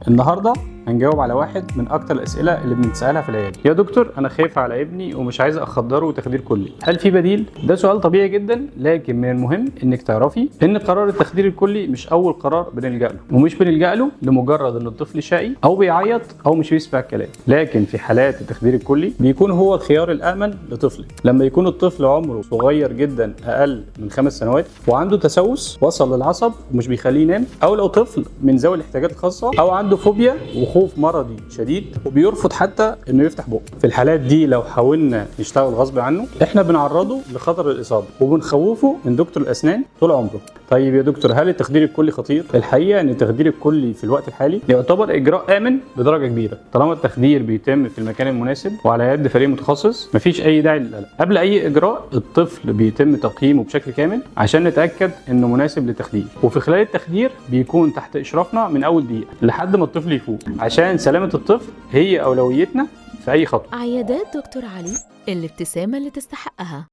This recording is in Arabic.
النهارده هنجاوب على واحد من اكتر الاسئله اللي بنتسالها في العياده. يا دكتور انا خايف على ابني ومش عايز اخدره تخدير كلي، هل في بديل؟ ده سؤال طبيعي جدا، لكن من المهم انك تعرفي ان قرار التخدير الكلي مش اول قرار بنلجا له، ومش بنلجا له لمجرد ان الطفل شقي او بيعيط او مش بيسمع الكلام، لكن في حالات التخدير الكلي بيكون هو الخيار الامن لطفلك. لما يكون الطفل عمره صغير جدا اقل من 5 سنوات وعنده تسوس وصل للعصب ومش بيخليه ينام، او لو طفل من ذوي الاحتياجات الخاصه او عنده فوبيا وخوف مرضي شديد وبيرفض حتى انه يفتح بقه. في الحالات دي لو حاولنا نشتغل غصب عنه احنا بنعرضه لخطر الاصابه وبنخوفه من دكتور الاسنان طول عمره. طيب يا دكتور هل التخدير الكلي خطير؟ الحقيقه ان التخدير الكلي في الوقت الحالي يعتبر اجراء امن بدرجه كبيره، طالما التخدير بيتم في المكان المناسب وعلى يد فريق متخصص مفيش اي داعي للقلق. قبل اي اجراء الطفل بيتم تقييمه بشكل كامل عشان نتاكد انه مناسب للتخدير، وفي خلال التخدير بيكون تحت اشرافنا من اول دقيقه لحد ما الطفل يفوق، عشان سلامه الطفل هي اولويتنا في اي خطوه. عيادات دكتور علي، الابتسامة اللي تستحقها.